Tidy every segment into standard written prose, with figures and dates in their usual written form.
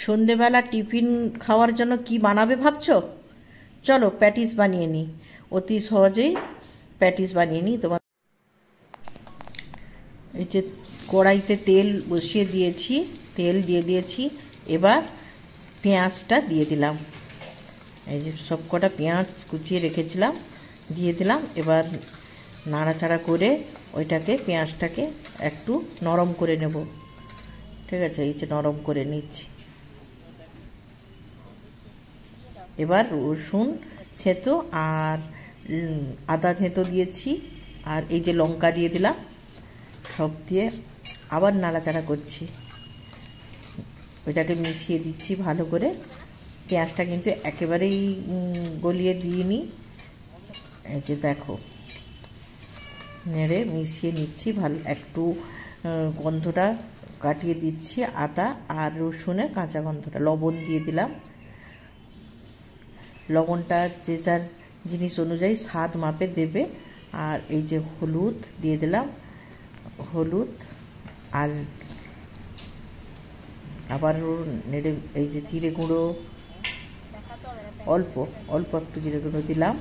সন্ধেবেলা টিফিন খাওয়ার জন্য কি বানাবে ভাবছো? চলো প্যাটিস বানিয়ে নিই, অতি সহজেই প্যাটিস বানিয়ে নিই। তোমার এই যে কড়াইতে তেল বসিয়ে দিয়েছি, তেল দিয়ে দিয়েছি। এবার পেঁয়াজটা দিয়ে দিলাম। এই যে সব কটা পেঁয়াজ কুচিয়ে রেখেছিলাম দিয়ে দিলাম। এবার নাড়াচাড়া করে ওইটাকে পেঁয়াজটাকে একটু নরম করে নেব। ঠিক আছে, এই যে নরম করে নিচ্ছি। এবার রসুন থেঁতো আর আদা থেঁতো দিয়েছি, আর এই যে লঙ্কা দিয়ে দিলাম। সব দিয়ে আবার নাড়াচাড়া করছি, ওইটাকে মিশিয়ে দিচ্ছি ভালো করে। পেঁয়াজটা কিন্তু একেবারেই গলিয়ে দিইনি। এই যে দেখো, নেড়ে মিশিয়ে নিচ্ছি ভালো, একটু গন্ধটা কাটিয়ে দিচ্ছি আদা আর রসুনের কাঁচা গন্ধটা। লবণ দিয়ে দিলাম, লবণটা যে যার জিনিস অনুযায়ী স্বাদ মাপে দেবে। আর এই যে হলুদ দিয়ে দিলাম, হলুদ আর আবার নেড়ে এই যে জিরে গুঁড়ো অল্প অল্প একটু জিরে গুঁড়ো দিলাম।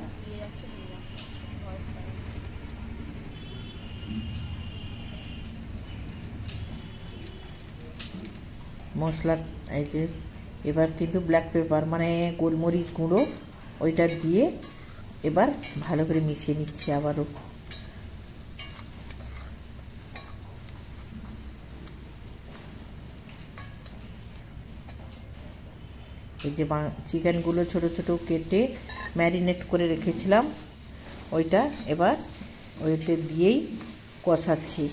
মশলা এই যে এবার কিন্তু ব্ল্যাক পেপার মানে গোলমরিচ গুঁড়ো ওইটা দিয়ে এবার ভালো করে মিশিয়ে নিচ্ছি আবারও। এই যে চিকেনগুলো ছোট ছোট কেটে ম্যারিনেট করে রেখেছিলাম, ওইটা এবার ওইতে দিয়েই কষাচ্ছি।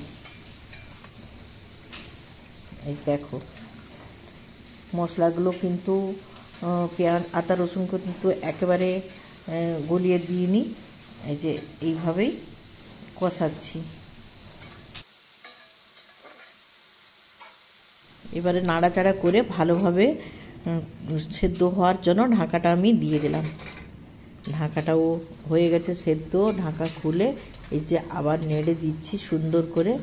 এই দেখো, মশলাগুলো কিন্তু পেঁয়াজ আদা রসুন কিন্তু একেবারে গলিয়ে দিইনি। এই যে এইভাবেই কষাচ্ছি। এবারে নাড়াচাড়া করে ভালোভাবে সেদ্ধ হওয়ার জন্য ঢাকাটা আমি দিয়ে দিলাম। ঢাকাটাও হয়ে গেছে সেদ্ধ। ঢাকা খুলে এই যে আবার নেড়ে দিচ্ছি সুন্দর করে।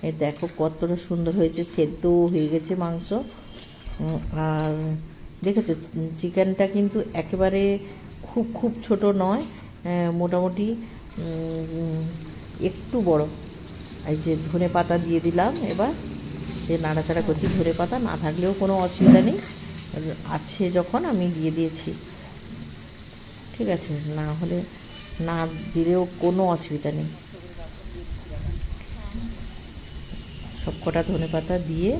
এই দেখো কতটা সুন্দর হয়েছে, সেদ্ধ হয়ে গেছে মাংস। আর দেখেছো চিকেনটা কিন্তু একেবারে খুব খুব ছোট নয়, মোটামুটি একটু বড়। এই যে ধনে পাতা দিয়ে দিলাম। এবার যে নাড়াচাড়া করছি, ধনে পাতা না থাকলেও কোনো অসুবিধা নেই, আছে যখন আমি দিয়ে দিয়েছি। ঠিক আছে, না হলে না দিলেও কোনো অসুবিধা নেই। সব কটা ধনে পাতা দিয়ে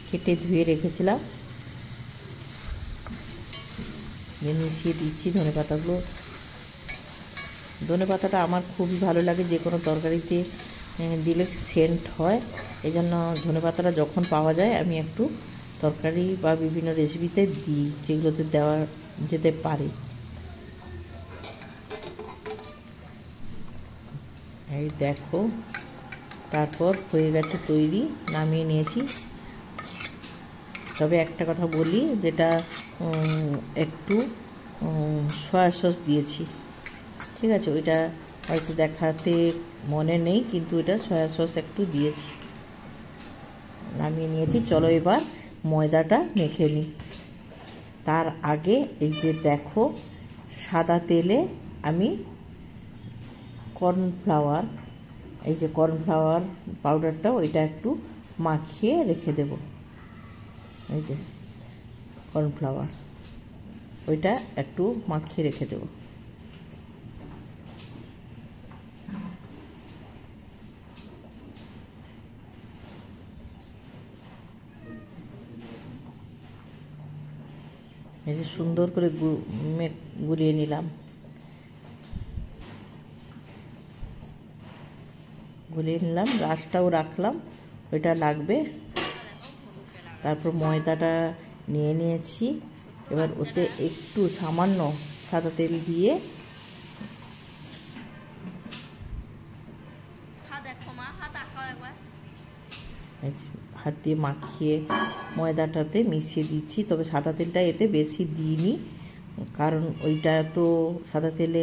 কেটে ধুয়ে রেখেছিলাম, মিশিয়ে দিচ্ছি ধনে পাতাগুলো। ধনে পাতাটা আমার খুবই ভালো লাগে, যে কোনো তরকারিতে দিলে সেন্ট হয়। এই জন্য ধনে পাতাটা যখন পাওয়া যায় আমি একটু তরকারি বা বিভিন্ন রেসিপিতে দিই, যেগুলোতে দেওয়া যেতে পারে। এই দেখো, তারপর হয়ে গেছে তৈরি, নামিয়ে নিয়েছি। তবে একটা কথা বলি, যেটা একটু সয়া সস দিয়েছি। ঠিক আছে, ওইটা হয়তো দেখাতে মনে নেই, কিন্তু এটা সয়া সস একটু দিয়েছি। নামিয়ে নিয়েছি। চলো এবার ময়দাটা মেখে নিই। তার আগে এই যে দেখো, সাদা তেলে আমি কর্নফ্লাওয়ার, এই যে কর্নফ্লাওয়ার পাউডারটা ওইটা একটু মাখিয়ে রেখে দেব। এই যে কর্নফ্লাওয়ার ওইটা একটু মাখিয়ে রেখে দেব। এই যে সুন্দর করে গুলিয়ে নিলাম, গুলিয়ে নিলাম। রাশটাও রাখলাম, ওইটা লাগবে। তারপর ময়দাটা নিয়ে নিয়েছি। এবার ওতে একটু সামান্য সাদা তেল দিয়ে হাত দিয়ে মাখিয়ে ময়দাটাতে মিশিয়ে দিচ্ছি। তবে সাদা তেলটা এতে বেশি দিইনি, কারণ ওইটা তো সাদা তেলে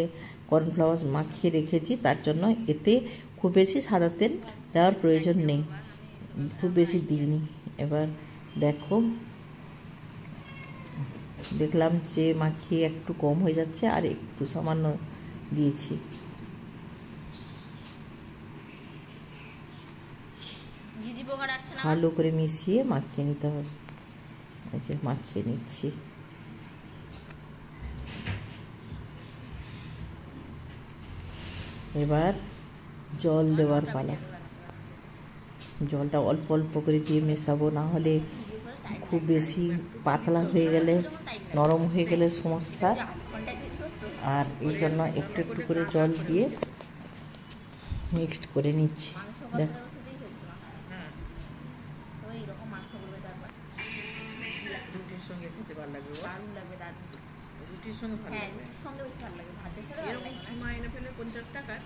কর্নফ্লাওয়ার মাখিয়ে রেখেছি, তার জন্য এতে খুব বেশি সাদা তেল দেওয়ার প্রয়োজন নেই, খুব বেশি দিইনি। এবার দেখো দেখলাম যে মাখিয়ে একটু কম হয়ে যাচ্ছে, আর একটু সামান্য দিয়েছি। ভালো করে মিশিয়ে মাখিয়ে নিতে হবে। এই যে মাখিয়ে নিচ্ছি। এবার জল দেওয়ার পালা। জলটা অল্প অল্প করে দিয়ে মেশাবো, না হলে খুব বেশি পাতলা হয়ে গেলে, নরম হয়ে গেলে সমস্যা। আর এই জন্য একটু একটু করে জল দিয়ে মিক্সড করে নিচ্ছি। দেখো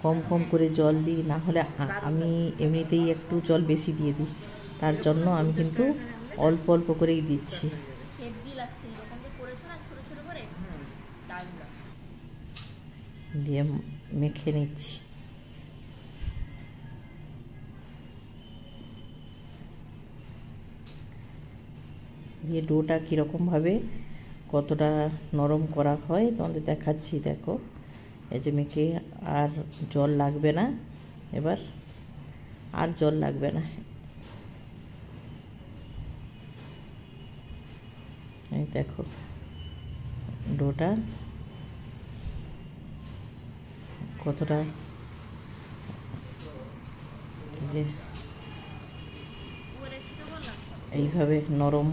কম কম করে জল দিই, না হলে আমি এমনিতেই একটু জল বেশি দিয়ে দিই, তার জন্য আমি কিন্তু অল্প অল্প করেই দিচ্ছি। দিয়ে মেখে নিচ্ছি। দিয়ে ডোটা কীরকমভাবে কতটা নরম করা হয় তোমাদের দেখাচ্ছি। দেখো এই যে মেখে, আর জল লাগবে না, এবার আর জল লাগবে না। এই দেখো ডোটা কতটা যে এইভাবে নরম।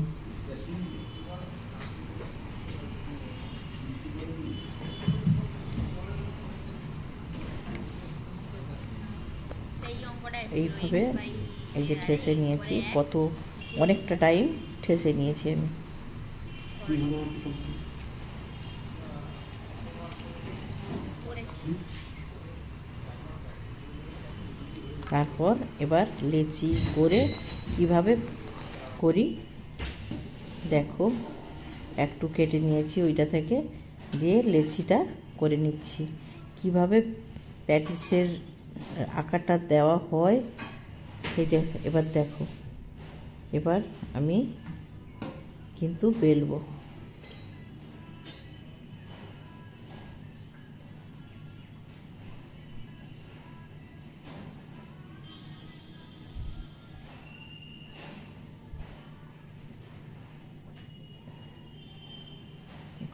এইভাবে এই যে ঠেসে নিয়েছি, কত অনেকটা টাইম ঠেসে নিয়েছি আমি। তারপর এবার লেচি করে কিভাবে করি দেখো, একটু কেটে নিয়েছি ওইটা থেকে, দিয়ে লেচিটা করে নিচ্ছি। কিভাবে প্যাটিসের আকারটা দেওয়া হয় সেটা এবার দেখো। এবার আমি কিন্তু বেলবো।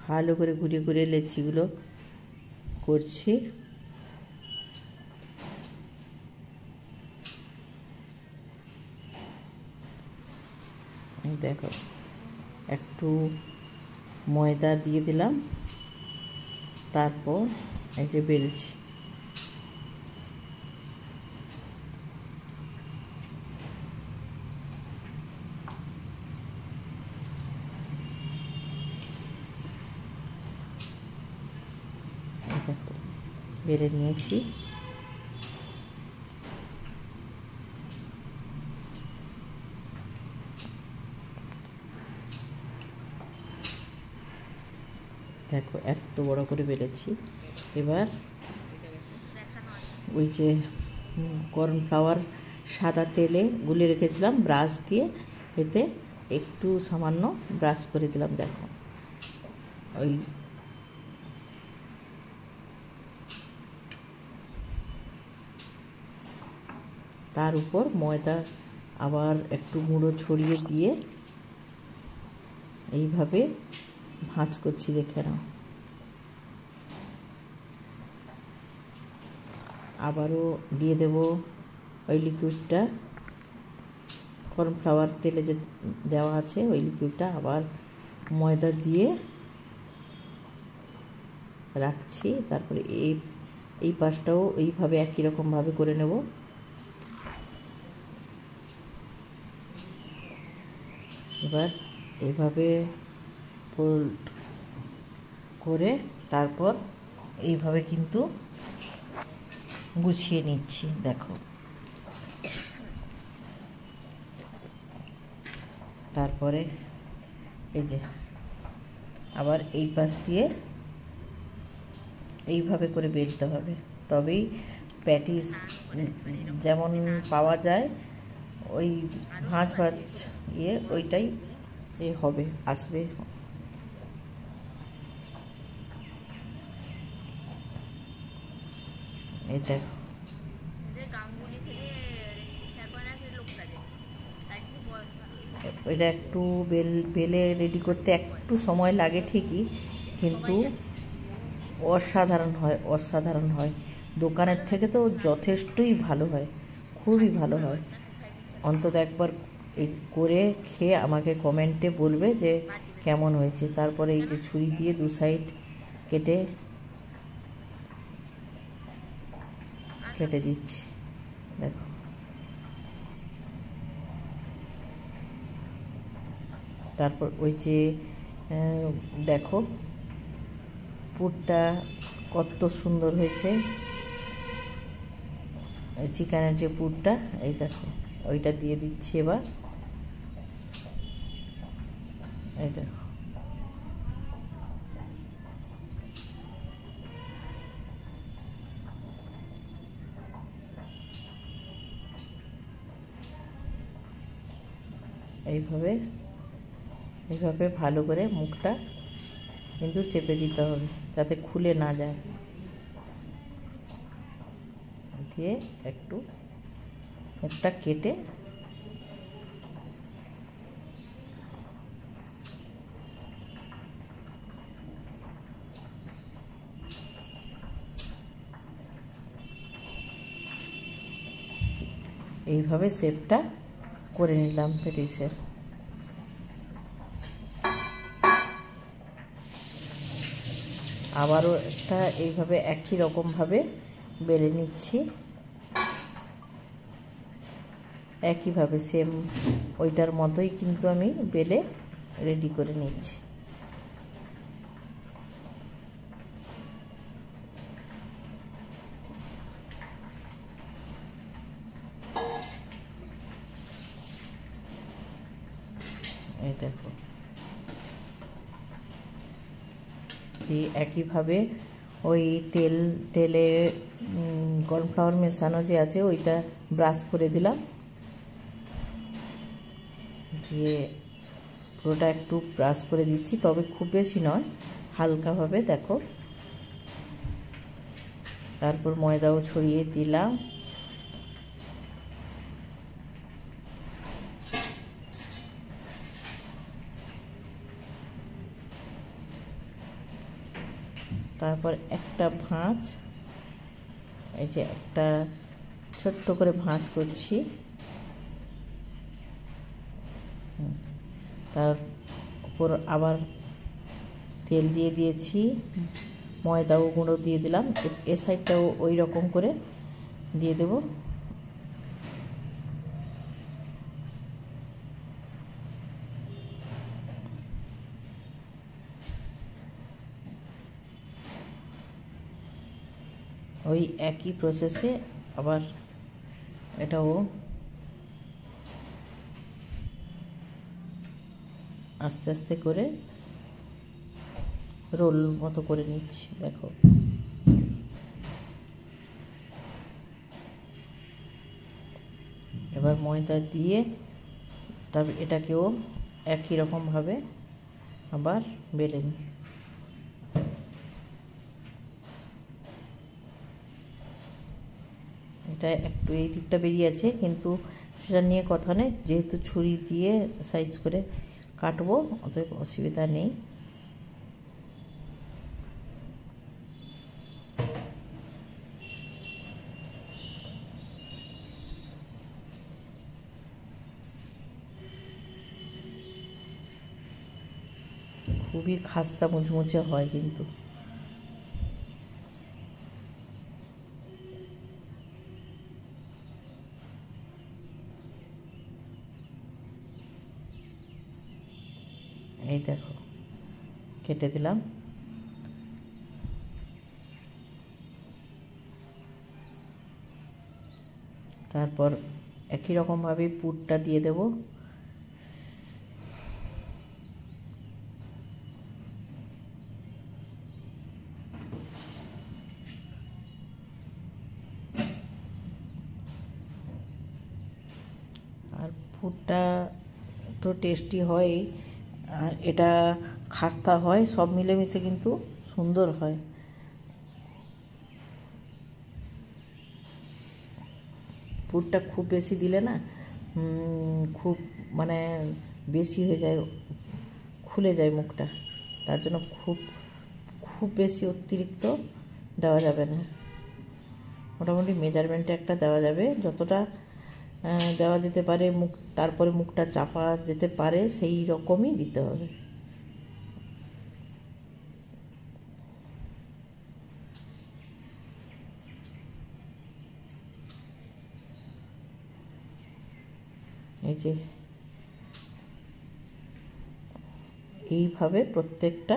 ভালো করে ঘুরিয়ে ঘুরিয়ে লেচিগুলো করছি। দেখো একটু ময়দা দিয়ে দিলাম, তারপর এটা বেলছি। দেখো বেলে নিয়েছি। দেখো এত বড় করে বেলেছি। এবার ওই যে কর্নফ্লাওয়ার সাদা তেলে গুলিয়ে রেখেছিলাম ব্রাশ দিয়ে, এতে একটু সামান্য ব্রাশ করে দিলাম। দেখো ওই তার উপর ময়দা আবার একটু গুঁড়ো ছড়িয়ে দিয়ে এইভাবে ভাঁজ করছি, দেখে নাও। আবারও দিয়ে দেব ওই লিকুইডটা, কর্নফ্লাওয়ার তেলে যে দেওয়া আছে ওই লিকুইডটা, আবার ময়দা দিয়ে রাখছি। তারপরে এই পাশটাও এইভাবে একই রকমভাবে করে নেব। এবার এইভাবে ফোল্ড করে তারপর এইভাবে কিন্তু গুছিয়ে নিচ্ছি। দেখো তারপরে এই যে আবার এই পাশ দিয়ে এইভাবে করে বেলতে হবে, তবেই প্যাটিস যেমন পাওয়া যায় ওই ভাঁজ ভাঁজ ওইটাই হবে, আসবে। এই দেখো এটা একটু বেলে রেডি করতে একটু সময় লাগে ঠিকই, কিন্তু অসাধারণ হয়, অসাধারণ হয়। দোকানের থেকে তো যথেষ্টই ভালো হয়, খুবই ভালো হয়। অন্তত একবার এই করে খেয়ে আমাকে কমেন্টে বলবে যে কেমন হয়েছে। তারপরে এই যে ছুরি দিয়ে দু সাইড কেটে দিচ্ছি, দেখো। তারপর ওই যে দেখো পুরটা কত সুন্দর হয়েছে, চিকেনের যে পুরটা, এই দেখো ওইটা দিয়ে দিচ্ছি এবার। এই দেখো এইভাবে এইভাবে ভালো করে মুখটা কিন্তু চেপে দিতে হবে যাতে খুলে না যায়। দিয়ে একটু মুখটা কেটে এইভাবে শেপটা করে নিলাম পেটিসের। আবারও একটা এইভাবে একই রকমভাবে বেলে নিচ্ছি, একইভাবে সেম ওইটার মতোই কিন্তু আমি বেলে রেডি করে নিচ্ছি। এই দেখো এই একইভাবে ওই তেলে কর্নফ্লাওয়ার মেশানো যে আছে ওইটা ব্রাশ করে দিলাম, দিয়ে পুরোটা একটু ব্রাশ করে দিচ্ছি, তবে খুব বেশি নয়, হালকাভাবে দেখো। তারপর ময়দাও ছড়িয়ে দিলাম, তারপর একটা ভাঁজ, এই যে একটা ছোট্ট করে ভাঁজ করছি, তার উপর আবার তেল দিয়ে দিয়েছি, ময়দাও গুঁড়ো দিয়ে দিলাম, এ সাইডটাও ওই রকম করে দিয়ে দেব। ওই একই প্রসেসে আবার এটাও আস্তে আস্তে করে রোল মতো করে নিচ্ছি, দেখো। এবার ময়দা দিয়ে তারপর এটাকেও একই রকমভাবে আবার বেলে নিই। এটা একটু এই দিকটা বেরিয়ে আছে, কিন্তু সেটা নিয়ে কথা নেই, যেহেতু ছুরি দিয়ে সাইজ করে কাটবো অতএব অসুবিধা নেই। খুবই খাস্তা মুচমুচে হয় কিন্তু। এই দেখো কেটে দিলাম, তারপর একই রকমভাবে পুরটা দিয়ে দেব। আর পুরটা তো টেস্টি হয়, আর এটা খাস্তা হয়, সব মিলেমিশে কিন্তু সুন্দর হয়। পুরটা খুব বেশি দিলে না খুব মানে বেশি হয়ে যায়, খুলে যায় মুখটা, তার জন্য খুব বেশি অতিরিক্ত দেওয়া যাবে না। মোটামুটি মেজারমেন্টে একটা দেওয়া যাবে, যতটা দেওয়া যেতে পারে মুখ, তারপরে মুখটা চাপা যেতে পারে সেই রকমই দিতে হবে। এই যে এইভাবে প্রত্যেকটা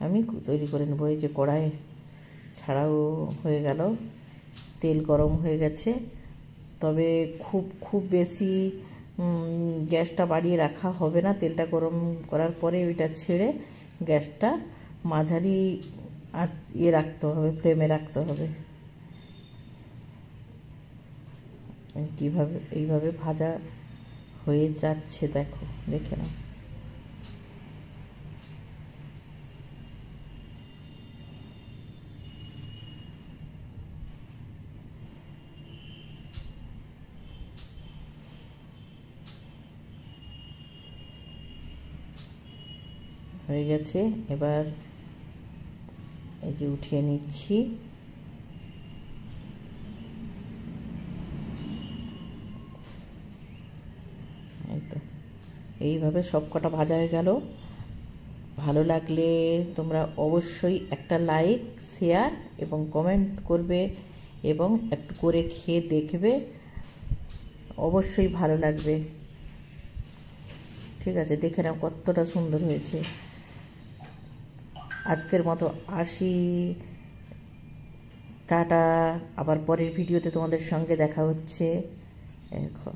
আমি তৈরি করে নেবো। এই যে কড়াই ছাড়াও হয়ে গেল, তেল গরম হয়ে গেছে, তবে খুব বেশি গ্যাসটা বাড়িয়ে রাখা হবে না। তেলটা গরম করার পরে ওইটা ছেড়ে গ্যাসটা মাঝারি রাখতে হবে, ফ্লেমে রাখতে হবে। কীভাবে এইভাবে ভাজা হয়ে যাচ্ছে দেখো, দেখে নাও। হয়ে গেছে, এবার এই যে উঠিয়ে নিচ্ছি। এই তো এইভাবে সব কটা ভাজা হয়ে গেল। ভালো লাগলে তোমরা অবশ্যই একটা লাইক, শেয়ার এবং কমেন্ট করবে এবং একটু করে খেয়ে দেখবে, অবশ্যই ভালো লাগবে। ঠিক আছে, দেখে নাও কতটা সুন্দর হয়েছে। আজকের মতো আসি, টাটা। আবার পরের ভিডিওতে তোমাদের সঙ্গে দেখা হচ্ছে। এখন